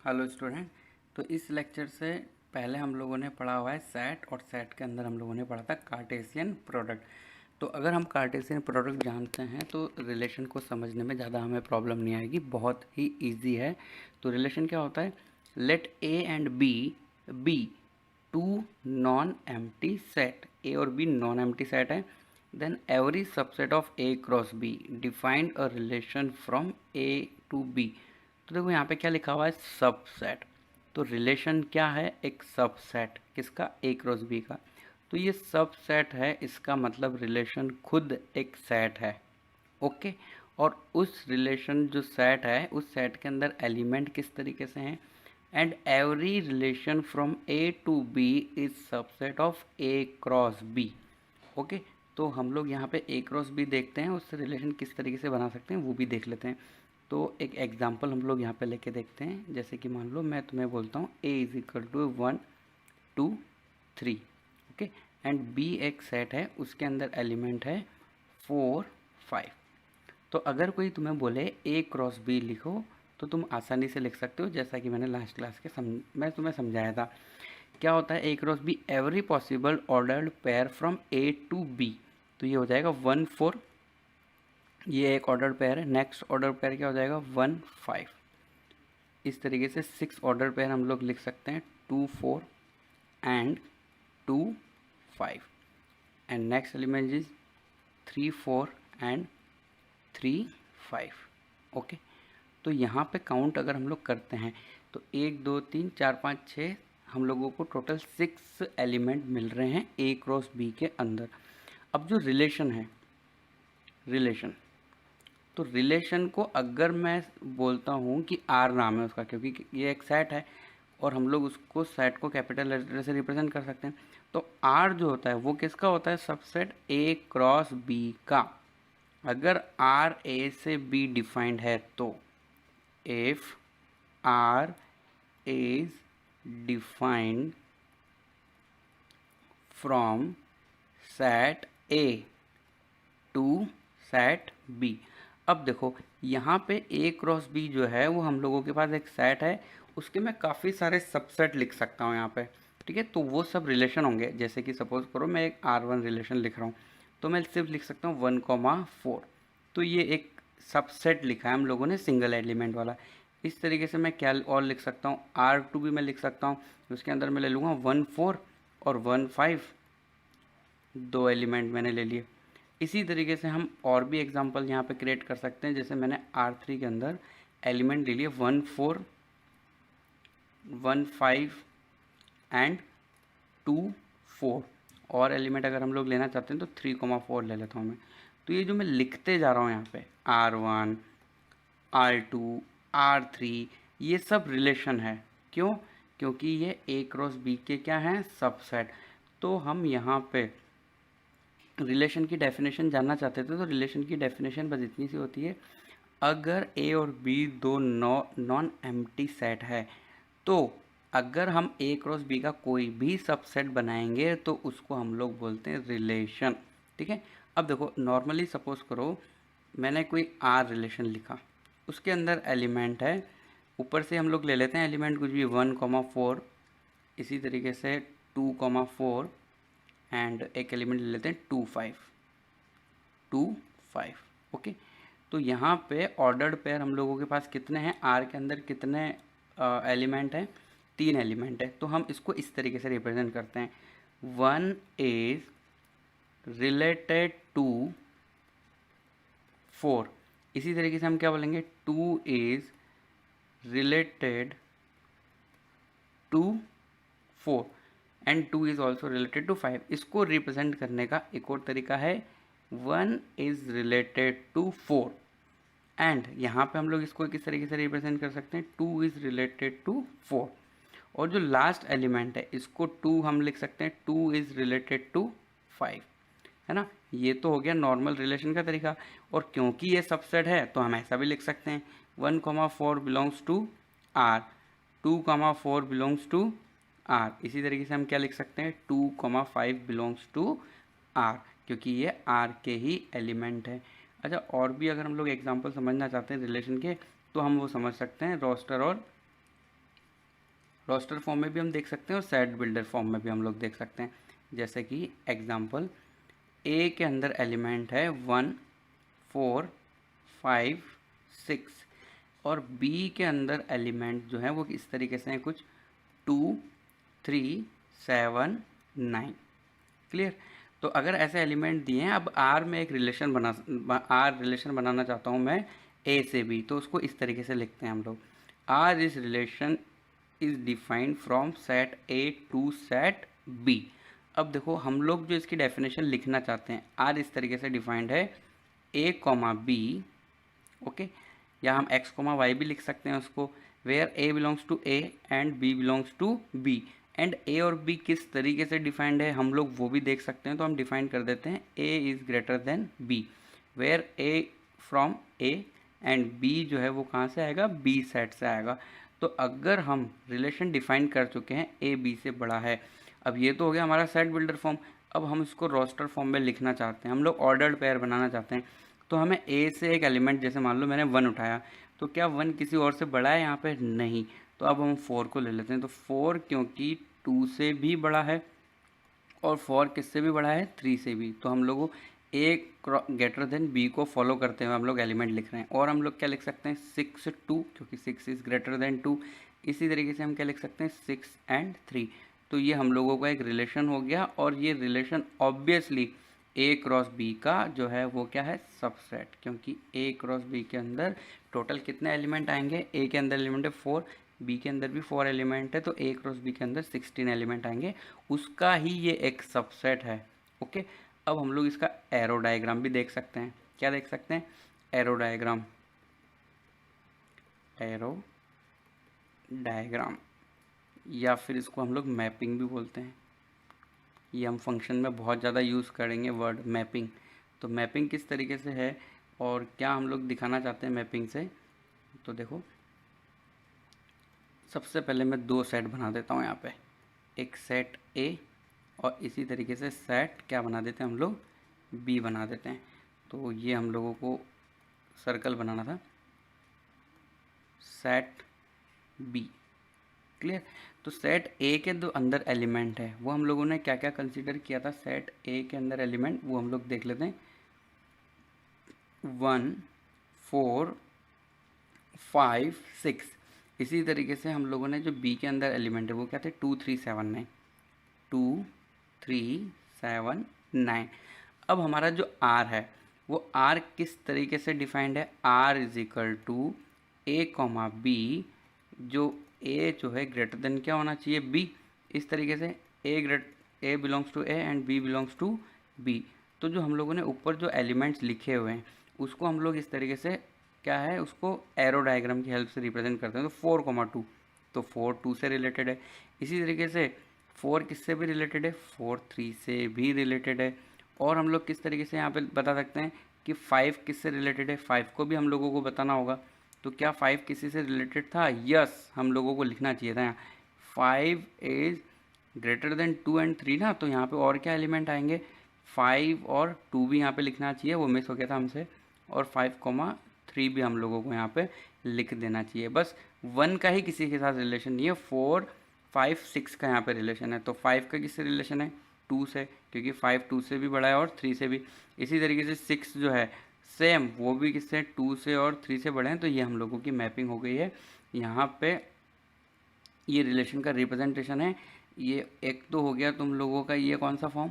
Hello student. तो इस lecture से पहले हम लोगों ने पढ़ा हुआ है सेट, और सेट के अंदर हम लोगों ने पढ़ा था कार्टेशियन प्रोडक्ट। तो अगर हम कार्टेशियन प्रोडक्ट जानते हैं तो रिलेशन को समझने में ज़्यादा हमें प्रॉब्लम नहीं आएगी, बहुत ही इजी है। तो रिलेशन क्या होता है? Let A and B two non empty set. A और बी नॉन एम्प्टी सेट है। Then every subset of A cross B defined a relation from A to B. तो देखो यहाँ पे क्या लिखा हुआ है, सबसेट। तो रिलेशन क्या है? एक सबसेट। किसका? ए क्रॉस बी का। तो ये सबसेट है, इसका मतलब रिलेशन खुद एक सेट है। ओके। और उस रिलेशन जो सेट है, उस सेट के अंदर एलिमेंट किस तरीके से हैं? And every relation from A to B is subset of A cross B. Okay. तो हम लोग यहाँ पे ए क्रॉस बी देखते हैं, उससे रिलेशन किस तरीके से बना सकते हैं वो भी देख लेते हैं। तो एक एग्जांपल हम लोग यहाँ पे लेके देखते हैं। जैसे कि मान लो मैं तुम्हें बोलता हूँ A is equal to 1 2 3। Okay. And B एक सेट है, उसके अंदर एलिमेंट है 4 5। तो अगर कोई तुम्हें बोले ए क्रॉस बी लिखो तो तुम आसानी से लिख सकते हो, जैसा कि मैंने लास्ट क्लास के मैं तुम्हें समझाया था। क्या होता है A cross B? Every possible ordered pair from A to B. तो ये हो जाएगा 1 4, ये एक ऑर्डर पेयर है। नेक्स्ट ऑर्डर पेयर क्या हो जाएगा? 1 5। इस तरीके से 6 ऑर्डर पेयर हम लोग लिख सकते हैं, 2 4 and 2 5। And next element is 3 4 and 3 5। Okay. तो यहाँ पे काउंट अगर हम लोग करते हैं तो 1 2 3 4 5 6, हम लोगों को टोटल 6 एलिमेंट मिल रहे हैं ए क्रॉस बी के अंदर। अब जो रिलेशन है, रिलेशन, तो रिलेशन को अगर मैं बोलता हूँ कि आर नाम है उसका, क्योंकि ये एक सेट है और हम लोग उसको सेट को कैपिटल लेटर से रिप्रेजेंट कर सकते हैं। तो आर जो होता है वो किसका होता है? सबसेट ए क्रॉस बी का। अगर आर ए से बी डिफाइंड है तो if R is defined from set A to set B. अब देखो यहाँ पे ए क्रॉस बी जो है वो हम लोगों के पास एक सेट है, उसके मैं काफ़ी सारे सबसेट लिख सकता हूँ यहाँ पे। ठीक है। तो वो सब रिलेशन होंगे। जैसे कि सपोज करो मैं एक R1 रिलेशन लिख रहा हूँ, तो मैं सिर्फ लिख सकता हूँ 1 4। तो ये एक सबसेट लिखा है हम लोगों ने, सिंगल एलिमेंट वाला। इस तरीके से मैं क्या और लिख सकता हूँ, R2 भी मैं लिख सकता हूँ। उसके अंदर मैं ले लूँगा 1 4 और 1 5, दो एलिमेंट मैंने ले लिए। इसी तरीके से हम और भी एग्जांपल यहाँ पे क्रिएट कर सकते हैं। जैसे मैंने R3 के अंदर एलिमेंट ले लिए 1 4 1 5 एंड 2 4। और एलिमेंट अगर हम लोग लेना चाहते हैं तो 3 4 ले लेता हूँ मैं। तो ये जो मैं लिखते जा रहा हूँ यहाँ पे R1 R2 R3, ये सब रिलेशन है। क्यों? क्योंकि ये ए क्रॉस बी के क्या हैं? सबसेट। तो हम यहाँ पे रिलेशन की डेफिनेशन जानना चाहते थे, तो रिलेशन की डेफिनेशन बस इतनी सी होती है, अगर ए और बी दो नॉन एम्प्टी सेट है तो अगर हम ए क्रॉस बी का कोई भी सबसेट बनाएंगे तो उसको हम लोग बोलते हैं रिलेशन। ठीक है। अब देखो नॉर्मली सपोज करो मैंने कोई आर रिलेशन लिखा, उसके अंदर एलिमेंट है, ऊपर से हम लोग ले लेते हैं एलिमेंट कुछ भी 1 4, इसी तरीके से 2 4 एंड एक एलिमेंट ले लेते हैं 2 5। ओके। तो यहाँ पे ऑर्डर्ड पेयर हम लोगों के पास कितने हैं? आर के अंदर कितने एलिमेंट हैं? 3 एलिमेंट है। तो हम इसको इस तरीके से रिप्रेजेंट करते हैं, 1 इज रिलेटेड टू 4। इसी तरीके से हम क्या बोलेंगे, 2 is related to 4 and 2 is also related to 5। इसको रिप्रेजेंट करने का एक और तरीका है, 1 इज रिलेटेड टू 4 एंड यहाँ पे हम लोग इसको किस तरीके से रिप्रेजेंट कर सकते हैं, 2 इज रिलेटेड टू 4। और जो लास्ट एलिमेंट है इसको 2 हम लिख सकते हैं, 2 इज रिलेटेड टू 5, है ना। ये तो हो गया नॉर्मल रिलेशन का तरीका। और क्योंकि ये सबसेट है तो हम ऐसा भी लिख सकते हैं, 1 4 belongs to R, 2 4 belongs to R. इसी तरीके से हम क्या लिख सकते हैं, 2 5 बिलोंग्स टू आर, क्योंकि ये आर के ही एलिमेंट है। अच्छा, और भी अगर हम लोग एग्जांपल समझना चाहते हैं रिलेशन के तो हम वो समझ सकते हैं रोस्टर और रोस्टर फॉर्म में भी हम देख सकते हैं और सेट बिल्डर फॉर्म में भी हम लोग देख सकते हैं। जैसे कि एग्जांपल, ए के अंदर एलिमेंट है 1, 4, 5, 6 और बी के अंदर एलिमेंट जो है वो इस तरीके से हैं कुछ 2, 3, 7, 9। क्लियर। तो अगर ऐसे एलिमेंट दिए हैं, अब आर में एक रिलेशन बनाना चाहता हूँ मैं ए से बी, तो उसको इस तरीके से लिखते हैं हम लोग, R is relation is defined from set A to set B. अब देखो हम लोग जो इसकी डेफिनेशन लिखना चाहते हैं, आर इस तरीके से डिफाइंड है ए कॉमा बी, ओके, या हम एक्स कॉमा वाई भी लिख सकते हैं उसको, where A belongs to A and B belongs to B. And A और बी किस तरीके से डिफाइंड है हम लोग वो भी देख सकते हैं, तो हम डिफाइन कर देते हैं A is greater than B, where A from A and B जो है वो कहाँ से आएगा, बी सेट से आएगा। तो अगर हम रिलेशन डिफाइन कर चुके हैं ए बी से बड़ा है, अब ये तो हो गया हमारा सेट बिल्डर फॉर्म। अब हम इसको रोस्टर फॉर्म में लिखना चाहते हैं, हम लोग ऑर्डर्ड पेयर बनाना चाहते हैं, तो हमें ए से एक एलिमेंट, जैसे मान लो मैंने 1 उठाया, तो क्या 1 किसी और से बड़ा है यहाँ पे, नहीं, तो अब हम 4 को ले लेते हैं। तो 4 क्योंकि 2 से भी बड़ा है और 4 किससे भी बड़ा है, 3 से भी, तो हम लोग ए ग्रेटर देन बी को फॉलो करते हुए हम लोग एलिमेंट लिख रहे हैं। और हम लोग क्या लिख सकते हैं, 6, 2, क्योंकि 6 इज़ ग्रेटर देन 2। इसी तरीके से हम क्या लिख सकते हैं, 6 एंड 3। तो ये हम लोगों का एक रिलेशन हो गया, और ये रिलेशन ऑब्वियसली ए क्रॉस बी का जो है वो क्या है, सबसेट, क्योंकि ए क्रॉस बी के अंदर टोटल कितने एलिमेंट आएंगे, ए के अंदर एलिमेंट है 4, बी के अंदर भी 4 एलिमेंट है, तो ए क्रॉस बी के अंदर 16 एलिमेंट आएंगे, उसका ही ये एक सबसेट है। ओके, अब हम लोग इसका एरो डायग्राम भी देख सकते हैं। क्या देख सकते हैं, एरो डायग्राम, एरो डायग्राम, या फिर इसको हम लोग मैपिंग भी बोलते हैं। ये हम फंक्शन में बहुत ज़्यादा यूज़ करेंगे वर्ड मैपिंग। तो मैपिंग किस तरीके से है और क्या हम लोग दिखाना चाहते हैं मैपिंग से, तो देखो सबसे पहले मैं 2 सेट बना देता हूँ यहाँ पे, एक सेट ए और इसी तरीके से सेट क्या बना देते हैं हम लोग, बी बना देते हैं। तो ये हम लोगों को सर्कल बनाना था, सेट बी। क्लियर। तो सेट ए के जो अंदर एलिमेंट है वो हम लोगों ने क्या क्या कंसीडर किया था, सेट ए के अंदर एलिमेंट वो हम लोग देख लेते हैं, 1, 4, 5, 6। इसी तरीके से हम लोगों ने जो बी के अंदर एलिमेंट है वो क्या थे, 2, 3, 7, 9, 2, 3, 7, 9। अब हमारा जो आर है वो आर किस तरीके से डिफाइंड है, R is equal to A comma B, जो ए जो है ग्रेटर देन क्या होना चाहिए, बी। इस तरीके से A belongs to A and B belongs to B. तो जो हम लोगों ने ऊपर जो एलिमेंट्स लिखे हुए हैं उसको हम लोग इस तरीके से क्या है, उसको एरो डायग्राम की हेल्प से रिप्रेजेंट करते हैं। तो 4, 2, तो 4 2 से रिलेटेड है। इसी तरीके से 4 किससे भी रिलेटेड है, 4 3 से भी रिलेटेड है। और हम लोग किस तरीके से यहाँ पे बता सकते हैं कि 5 किससे रिलेटेड है, 5 को भी हम लोगों को बताना होगा। तो क्या 5 किसी से रिलेटेड था, यस, हम लोगों को लिखना चाहिए था यहाँ 5 इज ग्रेटर देन 2 एंड 3 ना। तो यहाँ पे और क्या एलिमेंट आएंगे, 5 और 2 भी यहाँ पे लिखना चाहिए, वो मिस हो गया था हमसे। और 5, 3 भी हम लोगों को यहाँ पे लिख देना चाहिए। बस 1 का ही किसी के साथ रिलेशन नहीं है, 4, 5, 6 का यहाँ पे रिलेशन है। तो 5 का किससे रिलेशन है, 2 से, क्योंकि 5 2 से भी बड़ा है और 3 से भी। इसी तरीके से 6 जो है सेम, वो भी किससे, 2 से और 3 से बड़े हैं। तो ये हम लोगों की मैपिंग हो गई है। यहाँ पे ये रिलेशन का रिप्रेजेंटेशन है। ये एक तो हो गया तुम लोगों का ये कौन सा फॉर्म,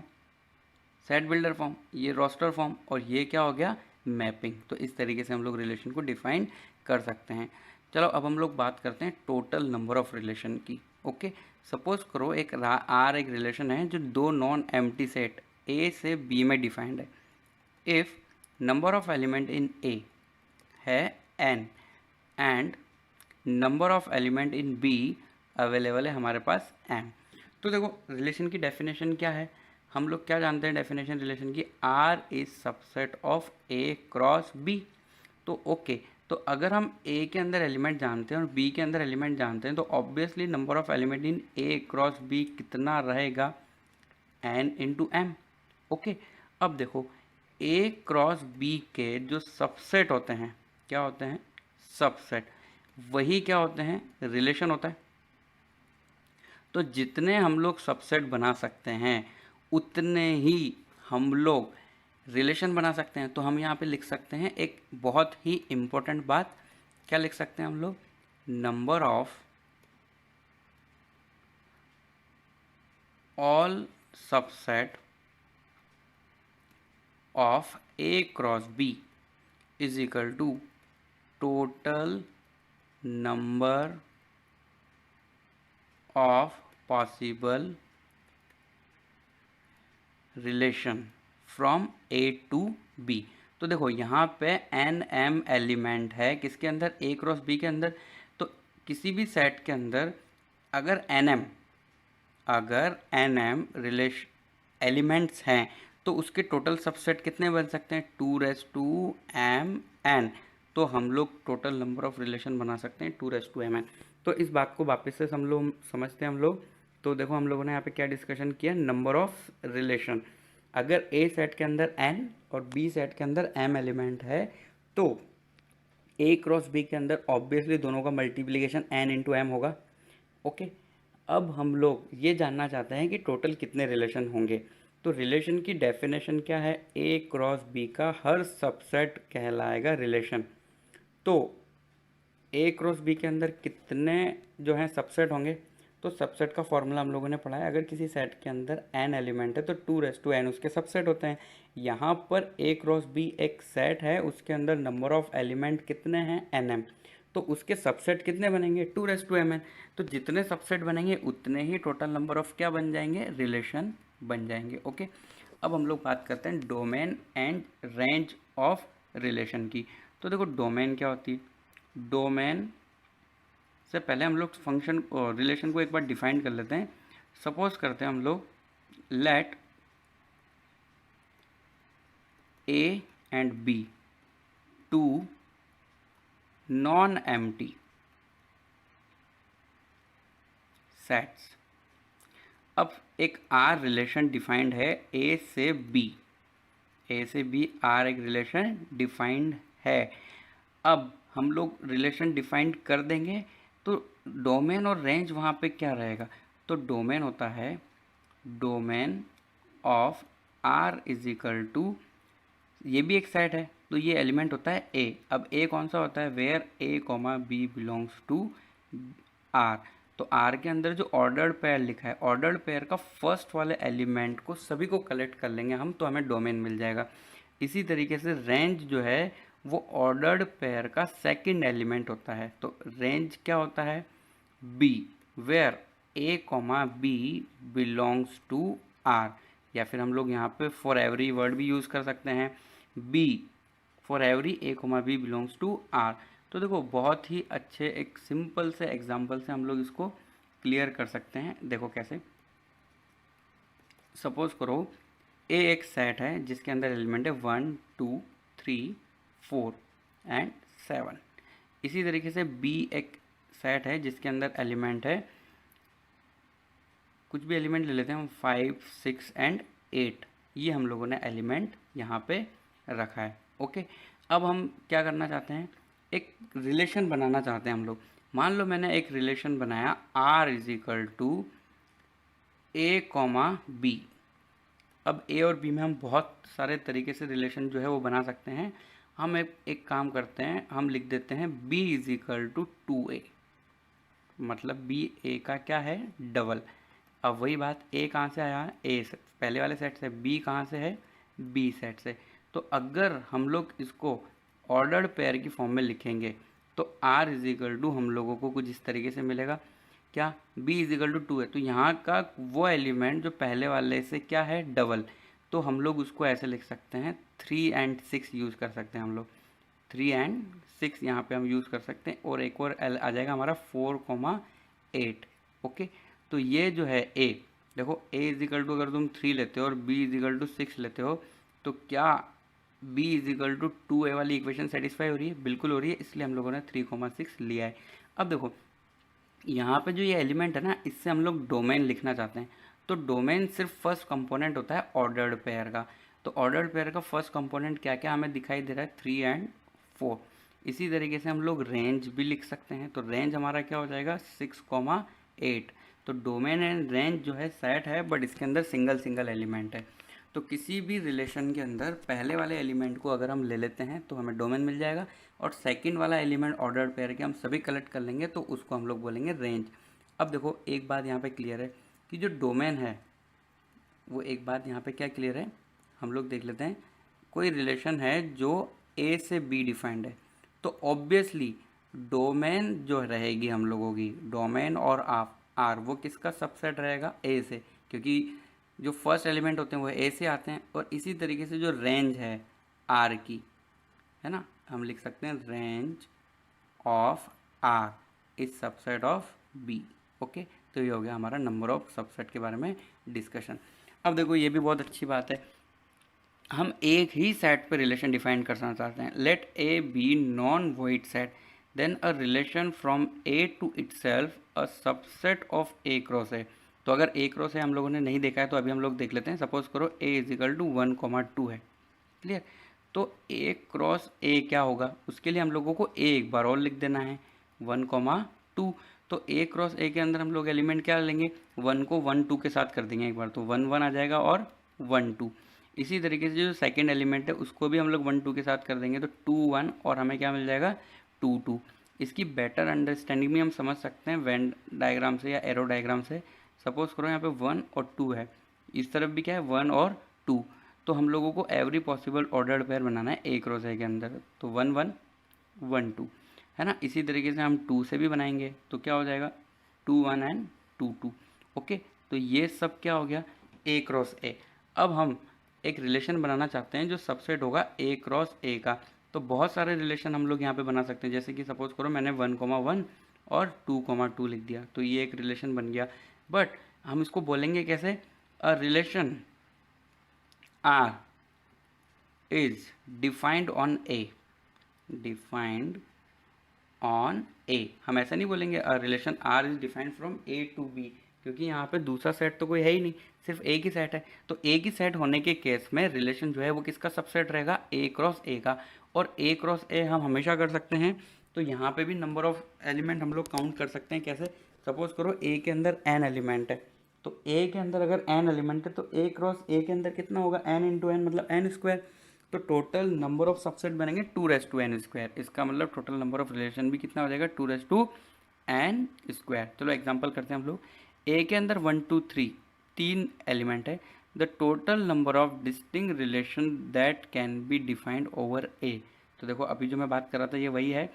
सेट बिल्डर फॉर्म, ये रोस्टर फॉर्म, और ये क्या हो गया, मैपिंग। तो इस तरीके से हम लोग रिलेशन को डिफाइन कर सकते हैं। चलो अब हम लोग बात करते हैं टोटल नंबर ऑफ रिलेशन की। ओके, सपोज करो एक आर एक रिलेशन है जो 2 नॉन एम्प्टी सेट ए से बी में डिफाइंड है। If number of element in A है n and number of element in B available है हमारे पास m। तो देखो रिलेशन की डेफिनेशन क्या है, हम लोग क्या जानते हैं डेफिनेशन रिलेशन की, R is subset of A cross B। तो ओके, तो अगर हम A के अंदर एलिमेंट जानते हैं और B के अंदर एलिमेंट जानते हैं तो obviously number of element in A cross B कितना रहेगा, n इंटू m। ओके, अब देखो A क्रॉस B के जो सबसेट होते हैं क्या होते हैं, सबसेट, वही क्या होते हैं, रिलेशन होता है। तो जितने हम लोग सबसेट बना सकते हैं उतने ही हम लोग रिलेशन बना सकते हैं। तो हम यहाँ पे लिख सकते हैं एक बहुत ही इम्पोर्टेंट बात, क्या लिख सकते हैं हम लोग, number of all subset of A cross B is equal to total number of possible relation from A to B। तो देखो यहाँ पे NM एलिमेंट है किसके अंदर, A क्रॉस B के अंदर। तो किसी भी सेट के अंदर अगर NM रिलेशन एलिमेंट्स हैं तो उसके टोटल सबसेट कितने बन सकते हैं, 2m तो हम लोग टोटल नंबर ऑफ रिलेशन बना सकते हैं 2mn। तो इस बात को वापस से हम लोग समझते हैं हम लोग। तो देखो हम लोगों ने यहाँ पे क्या डिस्कशन किया, नंबर ऑफ रिलेशन। अगर A सेट के अंदर n और B सेट के अंदर m एलिमेंट है तो A क्रॉस B के अंदर ऑब्वियसली दोनों का मल्टीप्लिकेशन n इंटू m होगा। ओके, अब हम लोग ये जानना चाहते हैं कि टोटल कितने रिलेशन होंगे। तो रिलेशन की डेफिनेशन क्या है, A क्रॉस B का हर सबसेट कहलाएगा रिलेशन। तो A क्रॉस B के अंदर कितने जो हैं सबसेट होंगे, तो सबसेट का फॉर्मूला हम लोगों ने पढ़ा है। अगर किसी सेट के अंदर n एलिमेंट है तो 2n उसके सबसेट होते हैं। यहाँ पर A क्रॉस B एक सेट है, उसके अंदर नंबर ऑफ एलिमेंट कितने हैं, nm, तो उसके सबसेट कितने बनेंगे, 2mn। तो जितने सबसेट बनेंगे उतने ही टोटल नंबर ऑफ क्या बन जाएंगे, रिलेशन बन जाएंगे। ओके, अब हम लोग बात करते हैं domain and range of relation की। तो देखो डोमेन क्या होती है, डोमेन से पहले हम लोग फंक्शन रिलेशन को एक बार डिफाइन कर लेते हैं। सपोज करते हैं हम लोग let A and B two non empty sets. अब एक R रिलेशन डिफाइंड है A से B, A से B R एक रिलेशन डिफाइंड है। अब हम लोग रिलेशन डिफाइंड कर देंगे तो डोमेन और रेंज वहाँ पे क्या रहेगा, तो डोमेन होता है domain of R is equal to, ये भी एक सेट है तो ये एलिमेंट होता है A। अब A कौन सा होता है, where A comma B belongs to R। तो R के अंदर जो ऑर्डर्ड पेयर लिखा है, ऑर्डर्ड पेयर का फर्स्ट वाले एलिमेंट को सभी को कलेक्ट कर लेंगे हम तो हमें डोमेन मिल जाएगा। इसी तरीके से रेंज जो है वो ऑर्डर्ड पेयर का सेकंड एलिमेंट होता है। तो रेंज क्या होता है, B where A comma B belongs to R, या फिर हम लोग यहाँ पे फॉर एवरी वर्ड भी यूज़ कर सकते हैं, B for every A comma B belongs to R। तो देखो बहुत ही अच्छे एक सिंपल से एग्जाम्पल से हम लोग इसको क्लियर कर सकते हैं। देखो कैसे, सपोज करो A एक सेट है जिसके अंदर एलिमेंट है 1 2 3 4 एंड 7। इसी तरीके से B एक सेट है जिसके अंदर एलिमेंट है, कुछ भी एलिमेंट ले लेते हैं हम, 5 6 एंड 8। ये हम लोगों ने एलिमेंट यहाँ पे रखा है। ओके, अब हम क्या करना चाहते हैं, एक रिलेशन बनाना चाहते हैं हम लोग। मान लो मैंने एक रिलेशन बनाया R is equal to A comma B। अब A और B में हम बहुत सारे तरीके से रिलेशन जो है वो बना सकते हैं। हम एक काम करते हैं, हम लिख देते हैं B is equal to 2A, मतलब B A का क्या है, डबल। अब वही बात, A कहाँ से आया है, A से पहले वाले सेट से, B कहाँ से है, B सेट से। तो अगर हम लोग इसको ऑर्डर्ड पेयर की फॉर्म में लिखेंगे तो R इज इक्वल टू हम लोगों को कुछ इस तरीके से मिलेगा, क्या, B इज इक्वल टू 2 है तो यहाँ का वो एलिमेंट जो पहले वाले से क्या है, डबल। तो हम लोग उसको ऐसे लिख सकते हैं, 3 एंड 6 यूज़ कर सकते हैं हम लोग, 3 एंड 6 यहाँ पे हम यूज़ कर सकते हैं। और एक और आ जाएगा हमारा 4,8। ओके, तो ये जो है A, देखो A इज इक्वल टू अगर तुम 3 लेते हो और B इज इक्वल टू 6 लेते हो तो क्या B is equal to 2A वाली इक्वेशन सेटिस्फाई हो रही है, बिल्कुल हो रही है, इसलिए हम लोगों ने 3,6 लिया है। अब देखो यहाँ पे जो ये एलिमेंट है ना, इससे हम लोग डोमेन लिखना चाहते हैं। तो डोमेन सिर्फ फर्स्ट कंपोनेंट होता है ऑर्डर्ड पेयर का। तो ऑर्डर्ड पेयर का फर्स्ट कंपोनेंट क्या क्या हमें दिखाई दे रहा है, 3 एंड 4। इसी तरीके से हम लोग रेंज भी लिख सकते हैं। तो रेंज हमारा क्या हो जाएगा, 6,8। तो डोमेन एंड रेंज जो है सेट है, बट इसके अंदर सिंगल सिंगल एलिमेंट है। तो किसी भी रिलेशन के अंदर पहले वाले एलिमेंट को अगर हम ले लेते हैं तो हमें डोमेन मिल जाएगा, और सेकंड वाला एलिमेंट ऑर्डर्ड पेयर के हम सभी कलेक्ट कर लेंगे तो उसको हम लोग बोलेंगे रेंज। अब देखो एक बात यहाँ पे क्लियर है कि जो डोमेन है वो, एक बात यहाँ पे क्या क्लियर है, हम लोग देख लेते हैं। कोई रिलेशन है जो ए से बी डिफाइंड है, तो ऑब्वियसली डोमेन जो रहेगी हम लोगों की, डोमेन और आर वो किसका सबसेट रहेगा, ए से, क्योंकि जो फर्स्ट एलिमेंट होते हैं वो ए से आते हैं। और इसी तरीके से जो रेंज है आर की, है ना, हम लिख सकते हैं range of R is subset of B. Okay, तो ये हो गया हमारा नंबर ऑफ सबसेट के बारे में डिस्कशन। अब देखो ये भी बहुत अच्छी बात है, हम एक ही सेट पे रिलेशन डिफाइन करना चाहते हैं। Let A be non void set, then a relation from A to itself a subset of A cross A. तो अगर ए क्रॉस ए हम लोगों ने नहीं देखा है तो अभी हम लोग देख लेते हैं। सपोज करो ए इज इक्वल टू 1,2 है, क्लियर। तो ए क्रॉस ए क्या होगा, उसके लिए हम लोगों को ए एक बार और लिख देना है 1,2। तो ए क्रॉस ए के अंदर हम लोग एलिमेंट क्या लेंगे, 1 को 1 2 के साथ कर देंगे एक बार, तो 1 1 आ जाएगा और 1 2। इसी तरीके से जो सेकंड एलिमेंट है उसको भी हम लोग 1 2 के साथ कर देंगे, तो 2 1 और हमें क्या मिल जाएगा 2 2। इसकी बेटर अंडरस्टैंडिंग भी हम समझ सकते हैं वेन डायग्राम से या एरो डायग्राम से। सपोज करो यहाँ पे 1 और 2 है, इस तरफ भी क्या है 1 और 2, तो हम लोगों को एवरी पॉसिबल ऑर्डर्ड पेयर बनाना है ए क्रॉस ए के अंदर, तो 1 1 1 2, है ना। इसी तरीके से हम 2 से भी बनाएंगे तो क्या हो जाएगा 2 1 एंड 2 2। ओके, तो ये सब क्या हो गया ए क्रॉस ए। अब हम एक रिलेशन बनाना चाहते हैं जो सबसेट होगा ए क्रॉस ए का। तो बहुत सारे रिलेशन हम लोग यहाँ पे बना सकते हैं, जैसे कि सपोज करो मैंने 1,1 और 2,2 लिख दिया, तो ये एक रिलेशन बन गया। बट हम इसको बोलेंगे कैसे, a relation R is defined on A, defined on A. हम ऐसा नहीं बोलेंगे relation R is defined from A to B, क्योंकि यहाँ पे दूसरा सेट तो कोई है ही नहीं, सिर्फ एक ही सेट है। तो एक ही सेट होने के केस में रिलेशन जो है वो किसका सबसेट रहेगा, ए क्रॉस ए का। और ए क्रॉस ए हम हमेशा कर सकते हैं, तो यहाँ पे भी नंबर ऑफ एलिमेंट हम लोग काउंट कर सकते हैं। कैसे, सपोज करो ए के अंदर एन एलिमेंट है, तो ए के अंदर अगर एन एलिमेंट है तो ए क्रॉस ए के अंदर कितना होगा, एन इंटू एन मतलब एन स्क्वायर। तो टोटल नंबर ऑफ सबसेट बनेंगे 2n²। इसका मतलब टोटल नंबर ऑफ रिलेशन भी कितना हो जाएगा 2n²। चलो एग्जांपल करते हैं हम लोग। ए के अंदर 1 2 3 तीन एलिमेंट है, the total number of distinct relation that can be defined over A. तो देखो अभी जो मैं बात कर रहा था ये वही है।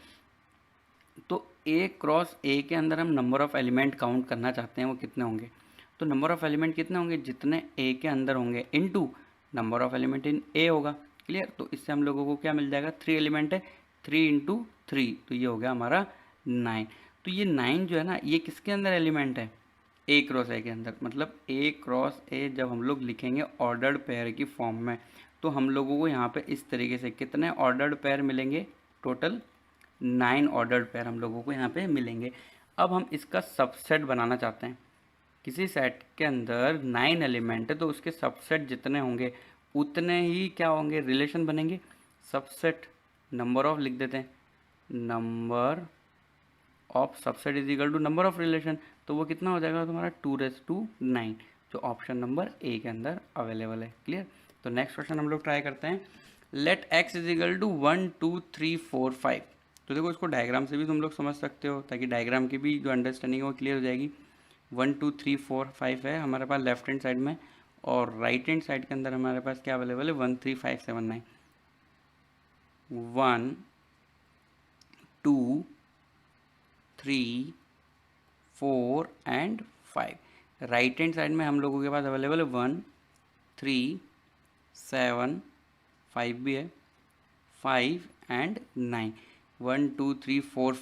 तो ए क्रॉस ए के अंदर हम नंबर ऑफ एलिमेंट काउंट करना चाहते हैं, वो कितने होंगे। तो नंबर ऑफ एलिमेंट कितने होंगे, जितने ए के अंदर होंगे into number of element in A होगा, क्लियर। तो इससे हम लोगों को क्या मिल जाएगा, 3 एलिमेंट है, 3 इंटू 3, तो ये हो गया हमारा 9। तो ये 9 जो है ना, ये किसके अंदर एलिमेंट है, ए क्रॉस ए के अंदर। मतलब ए क्रॉस ए जब हम लोग लिखेंगे ऑर्डर्ड पेयर की फॉर्म में, तो हम लोगों को यहाँ पे इस तरीके से कितने ऑर्डर्ड पेयर मिलेंगे, टोटल 9 ऑर्डर्ड पेयर हम लोगों को यहाँ पे मिलेंगे। अब हम इसका सबसेट बनाना चाहते हैं। किसी सेट के अंदर 9 एलिमेंट है तो उसके सबसेट जितने होंगे उतने ही क्या होंगे, रिलेशन बनेंगे। सबसेट नंबर ऑफ लिख देते हैं, number of subset is equal to number of relation, तो वो कितना हो जाएगा तुम्हारा 2⁹9, जो ऑप्शन नंबर ए के अंदर अवेलेबल है, क्लियर। तो नेक्स्ट क्वेश्चन हम लोग ट्राई करते हैं। Let x is equal to 1 2 3 4 5। तो देखो इसको डायग्राम से भी तुम लोग समझ सकते हो, ताकि डायग्राम की भी जो अंडरस्टैंडिंग है वो क्लियर हो जाएगी। 1 2 3 4 5 है हमारे पास लेफ्ट हैंड साइड में, और राइट हैंड साइड के अंदर हमारे पास क्या अवेलेबल है 1 3 5 7 9। 1 2 3 4 एंड 5। राइट हैंड साइड में हम लोगों के पास अवेलेबल है 1 3 7 5 भी है, 5 एंड 9। 1 2 3 4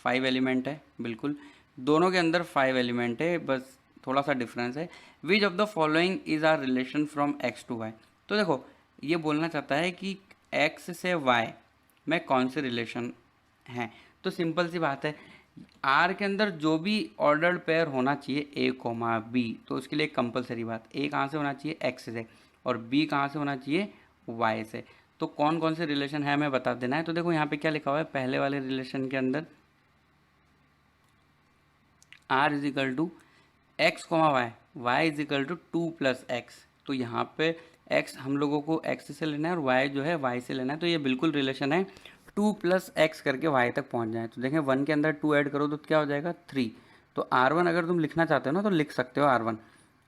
5 एलिमेंट है, बिल्कुल दोनों के अंदर 5 एलिमेंट है, बस थोड़ा सा डिफरेंस है। Which of the following is R relation from x to y। तो देखो ये बोलना चाहता है कि x से y में कौन से रिलेशन हैं। तो सिंपल सी बात है, r के अंदर जो भी ऑर्डर्ड पेयर होना चाहिए a कोमा b, तो उसके लिए कंपलसरी बात, a कहाँ से होना चाहिए x से, और b कहाँ से होना चाहिए y से। तो कौन कौन से रिलेशन है हमें बता देना है। तो देखो यहाँ पे क्या लिखा हुआ है, पहले वाले रिलेशन के अंदर r is equal to x comma y, y is equal to 2 plus x. तो यहाँ पे एक्स हम लोगों को एक्स से लेना है और वाई जो है वाई से लेना है, तो ये बिल्कुल रिलेशन है 2 प्लस एक्स करके वाई तक पहुँच जाए। तो देखें 1 के अंदर 2 ऐड करो तो क्या हो जाएगा 3। तो R1 अगर तुम लिखना चाहते हो ना तो लिख सकते हो R1।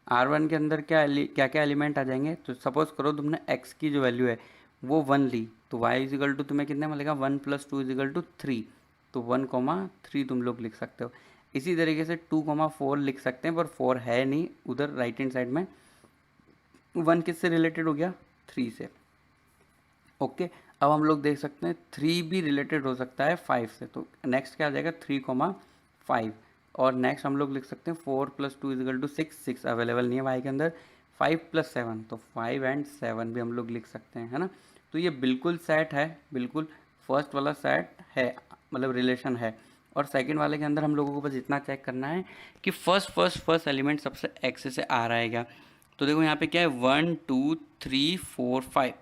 R1 के अंदर क्या क्या एलिमेंट आ जाएंगे, तो सपोज करो तुमने x की जो वैल्यू है वो 1 ली, तो y इज इक्वल टू तुम्हें कितने मिलेगा 1 प्लस 2 इज इक्वल टू 3। तो 1,3 तुम लोग लिख सकते हो। इसी तरीके से 2,4 लिख सकते हैं, पर 4 है नहीं उधर राइट हैंड साइड में। 1 किससे रिलेटेड हो गया 3 से। ओके, अब हम लोग देख सकते हैं 3 भी रिलेटेड हो सकता है 5 से। तो नेक्स्ट क्या आ जाएगा 3,5। और नेक्स्ट हम लोग लिख सकते हैं 4 प्लस 2 इजिकल टू 6। 6 अवेलेबल नहीं है वाई के अंदर। 5 प्लस 7, तो 5 एंड 7 भी हम लोग लिख सकते हैं, है ना। तो ये बिल्कुल सेट है, बिल्कुल फर्स्ट वाला सेट है, मतलब रिलेशन है। और सेकंड वाले के अंदर हम लोगों को बस इतना चेक करना है कि फर्स्ट एलिमेंट सबसे एक्स से आ रहा है क्या। तो देखो यहाँ पे क्या है 1 2 3 4 5,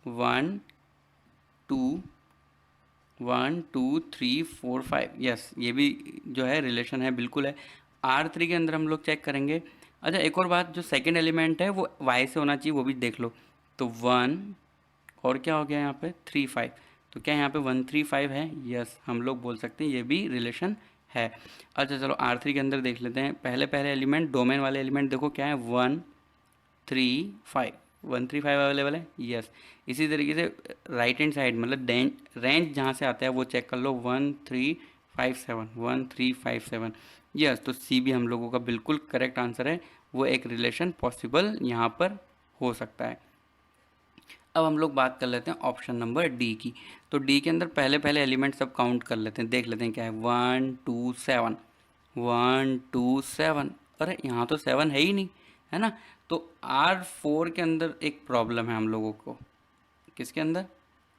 1 2 3 4 5, यस ये भी जो है रिलेशन है, बिल्कुल है। R3 के अंदर हम लोग चेक करेंगे। अच्छा एक और बात, जो सेकंड एलिमेंट है वो y से होना चाहिए, वो भी देख लो। तो 1 और क्या हो गया यहाँ पे 3 5, तो क्या यहाँ पे 1 3 5 है, यस हम लोग बोल सकते हैं ये भी रिलेशन है। अच्छा चलो R3 के अंदर देख लेते हैं। पहले एलिमेंट डोमेन वाले एलिमेंट देखो क्या है 1 3 5, 1 3 5 अवेलेबल है, यस। इसी तरीके से राइट हैंड साइड मतलब रेंज जहाँ से आता है वो चेक कर लो 1 3 5 7, 1 3 5 7, यस। तो सी भी हम लोगों का बिल्कुल करेक्ट आंसर है, वो एक रिलेशन पॉसिबल यहाँ पर हो सकता है। अब हम लोग बात कर लेते हैं ऑप्शन नंबर डी की। तो डी के अंदर पहले एलिमेंट सब काउंट कर लेते हैं, देख लेते हैं क्या है 1 2 7, 1 2 7। अरे यहाँ तो 7 है ही नहीं, है ना। तो R4 के अंदर एक प्रॉब्लम है हम लोगों को, किसके अंदर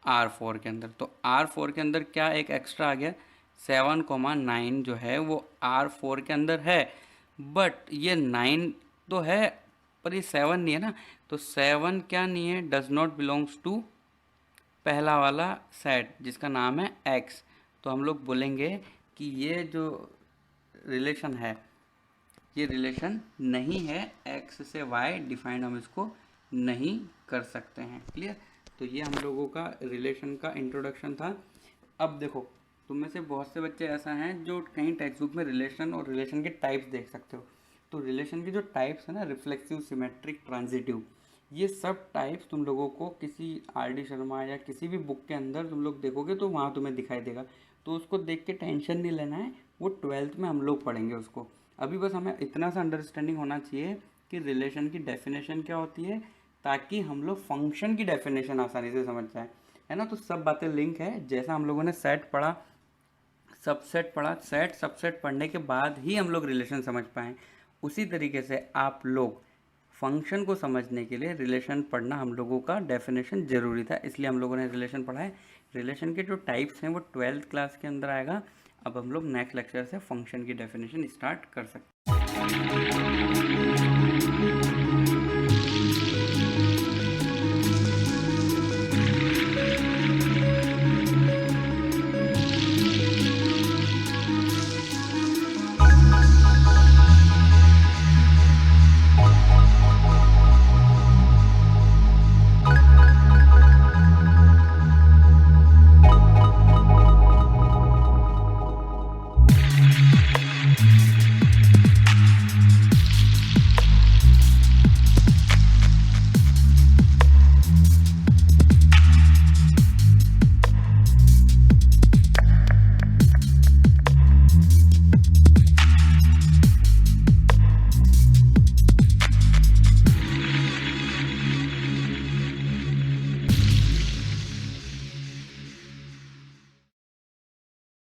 R4 के अंदर। तो R4 के अंदर क्या एक एक्स्ट्रा आ गया 7,9 जो है वो R4 के अंदर है, बट ये 9 तो है पर ये 7 नहीं है ना। तो 7 क्या नहीं है, डज नॉट बिलोंग्स टू पहला वाला सेट जिसका नाम है X। तो हम लोग बोलेंगे कि ये जो रिलेशन है ये रिलेशन नहीं है, X से Y डिफाइंड हम इसको नहीं कर सकते हैं। क्लियर। तो ये हम लोगों का रिलेशन का इंट्रोडक्शन था। अब देखो तुम में से बहुत से बच्चे ऐसा हैं जो कहीं टेक्स्ट बुक में रिलेशन और रिलेशन के टाइप्स देख सकते हो। तो रिलेशन के जो टाइप्स है ना, रिफ्लेक्सिव, सिमेट्रिक, ट्रांजिटिव, ये सब टाइप्स तुम लोगों को किसी R.D. शर्मा या किसी भी बुक के अंदर तुम लोग देखोगे तो वहाँ तुम्हें दिखाई देगा। तो उसको देख के टेंशन नहीं लेना है, वो 12th में हम लोग पढ़ेंगे उसको। अभी बस हमें इतना सा अंडरस्टैंडिंग होना चाहिए कि रिलेशन की डेफिनेशन क्या होती है, ताकि हम लोग फंक्शन की डेफिनेशन आसानी से समझ जाए, है ना। तो सब बातें लिंक है। जैसा हम लोगों ने सेट पढ़ा, सबसेट पढ़ा, सेट सबसेट पढ़ने के बाद ही हम लोग रिलेशन समझ पाएँ, उसी तरीके से आप लोग फंक्शन को समझने के लिए रिलेशन पढ़ना हम लोगों का डेफिनेशन ज़रूरी था, इसलिए हम लोगों ने रिलेशन पढ़ा है। रिलेशन के जो टाइप्स हैं वो 12th क्लास के अंदर आएगा। अब हम लोग नेक्स्ट लेक्चर से फंक्शन की डेफिनेशन स्टार्ट कर सकते हैं।